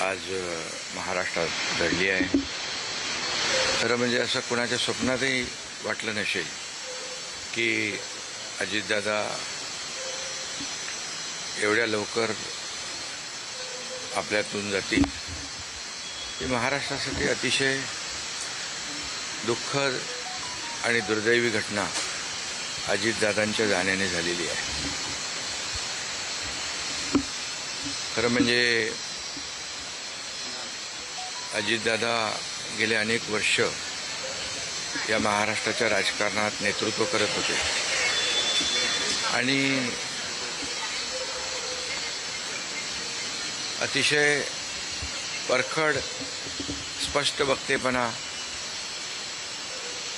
आज महाराष्ट्रात घडली आहे. खरं म्हणजे असं कोणाच्या स्वप्नातही वाटलं नसेल की अजितदादा एवढ्या लवकर आपल्यातून जातील. ही महाराष्ट्रासाठी अतिशय दुःखद आणि दुर्दैवी घटना अजितदादांच्या जाण्याने झालेली आहे. खरं म्हणजे अजितदादा गेले अनेक वर्ष या महाराष्ट्राच्या राजकारणात नेतृत्व करत होते आणि अतिशय परखड स्पष्ट वक्तेपणा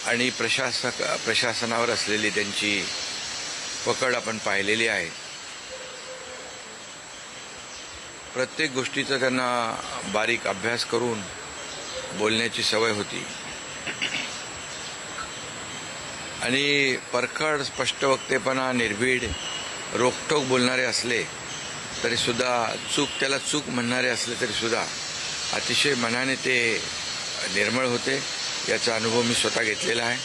आणि प्रशासनावर असलेली त्यांची पकड आपण पाहिलेली आहे. प्रत्येक गोष्टीचा त्यांना बारीक अभ्यास करून बोलण्याची सवय होती आणि परखड स्पष्ट वक्तेपणा, निर्भीड, रोखठोक बोलणारे असले तरीसुद्धा त्याला चूक म्हणणारे असले तरीसुद्धा अतिशय मनाने ते निर्मळ होते. याचा अनुभव मी स्वतः घेतलेला आहे.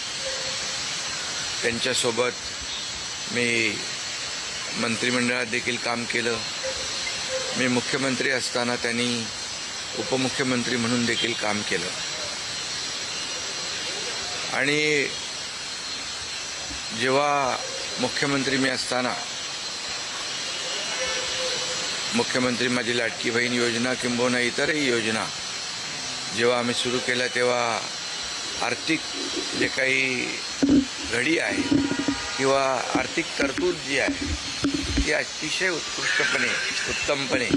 त्यांच्यासोबत मी मंत्रिमंडळात देखील काम केलं. मी मुख्यमंत्री असताना त्यांनी उपमुख्यमंत्री म्हणून देखील काम केलं आणि जेव्हा मुख्यमंत्री मी असताना मुख्यमंत्री माझी लाडकी बहीण योजना किंबहुना इतरही योजना जेव्हा आम्ही सुरू केल्या तेव्हा आर्थिक जे काही घडी आहे किंवा आर्थिक तरतूद जी आहे ती अतिशय उत्तमपणे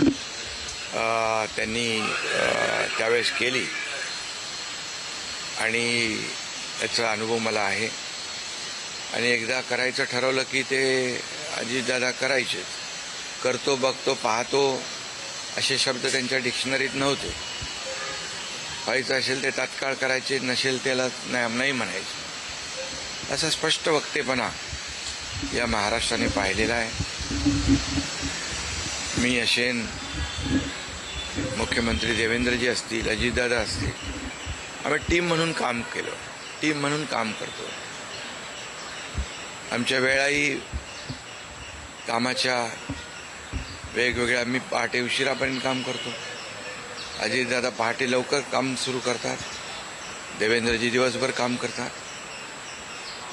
त्यांनी त्यावेळेस केली आणि याचा अनुभव मला आहे. आणि एकदा करायचं ठरवलं की ते अजितदादा करायचेच. करतो, बघतो, पाहतो असे शब्द त्यांच्या डिक्शनरीत नव्हते. व्हायचं असेल ते तात्काळ करायचे, नसेल त्याला नाही म्हणायचे. असा स्पष्ट वक्तेपणा या महाराष्ट्राने पाहिलेला आहे. मी असेन, मुख्यमंत्री देवेंद्रजी असतील, अजितदादा असतील, आम्ही टीम म्हणून काम केलं, टीम म्हणून काम करतो. आमच्या वेळाही कामाच्या वेगवेगळ्या, आम्ही पहाटे उशिरापर्यंत काम करतो. अजितदादा पहाटे लवकर काम सुरू करतात, देवेंद्रजी दिवसभर काम करतात.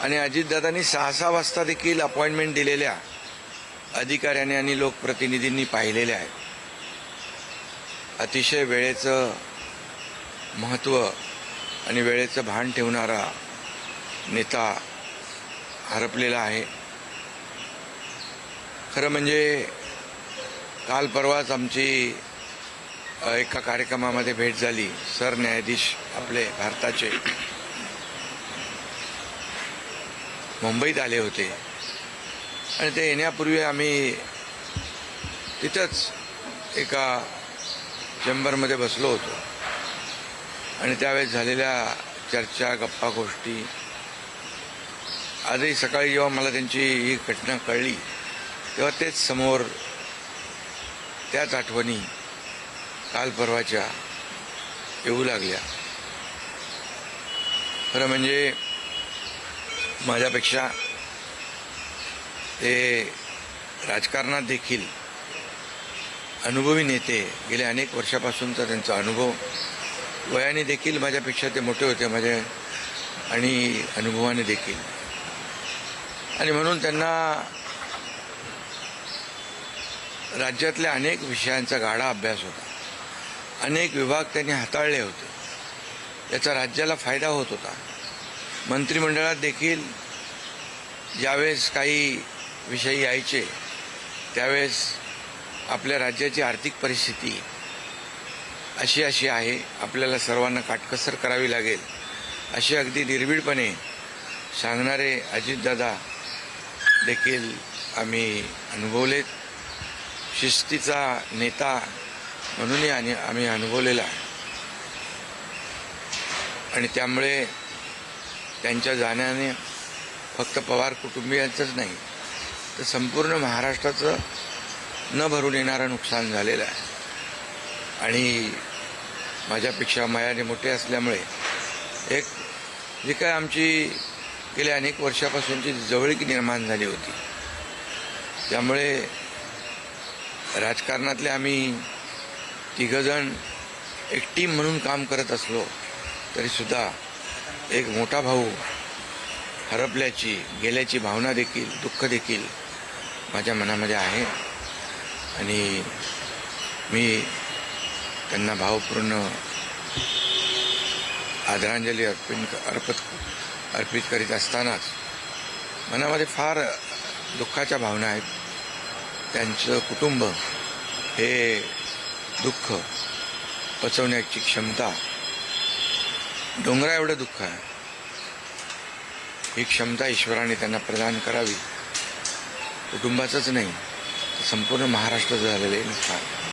आणि अजितदादांनी 6-6 वाजता देखील अपॉइंटमेंट दिलेल्या अधिकाऱ्यांनी आणि लोकप्रतिनिधींनी पाहिलेल्या आहेत. अतिशय वेळेचं महत्त्व आणि वेळेचं भान ठेवणारा नेता हरपलेला आहे. खरं म्हणजे काल परवाच आमची एका कार्यक्रमामध्ये भेट झाली. सरन्यायाधीश आपले भारताचे मुंबईत आले होते आणि ते येण्यापूर्वी आम्ही तिथंच एका चेंबरमध्ये बसलो होतो आणि त्यावेळेस झालेल्या चर्चा, गप्पा गोष्टी, आजही सकाळी जेव्हा मला त्यांची ही घटना कळली तेव्हा तेच समोर त्याच आठवणी काल परवाच्या येऊ लागल्या. खरं म्हणजे माझ्यापेक्षा ते राजकारणात देखील अनुभवी नेते, गेल्या अनेक वर्षापासूनचा त्यांचा अनुभव, वयाने देखील माझ्यापेक्षा ते मोठे होते माझ्या आणि अनुभवाने देखील. आणि म्हणून त्यांना राज्यातल्या अनेक विषयांचा गाढा अभ्यास होता. अनेक विभाग त्यांनी हाताळले होते. याचा राज्याला फायदा होत होता. मंत्रिमंडळात देखील ज्यावेळेस काही विषय यायचे त्यावेळेस आपल्या राज्याची आर्थिक परिस्थिती अशी आहे, आपल्याला सर्वांना काटकसर करावी लागेल, असे अगदी निर्भीडपणे सांगणारे अजितदादा देखील आम्ही अनुभवलेत. शिस्तीचा नेता म्हणूनही आम्ही अनुभवलेला आहे. आणि त्यामुळे त्यांच्या जाण्याने फक्त पवार कुटुंबियांचंच नाही तर संपूर्ण महाराष्ट्राचं न भरून येणारं नुकसान झालेलं आहे. आणि माझ्यापेक्षा वयाने मोठे असल्यामुळे एक जी काय आमची गेल्या अनेक वर्षापासूनची जवळीक निर्माण झाली होती, त्यामुळे राजकारणातले आम्ही तिघंजण एक टीम म्हणून काम करत असलो तरीसुद्धा एक मोठा भाऊ हरपल्याची गेल्याची भावना देखील, दुःख देखील माझ्या मनामध्ये आहे आणि मी त्यांना भावपूर्ण आदरांजली अर्पित करीत असतानाच मनामध्ये फार दुःखाच्या भावना आहेत. त्यांचं कुटुंब हे दुःख पचवण्याची क्षमता डोंगरा एवढं दुःख आहे, ही क्षमता ईश्वराने त्यांना प्रदान करावी. कुटुंबाचंच नाही तर संपूर्ण महाराष्ट्राचं झालेलं आहे नुकसान.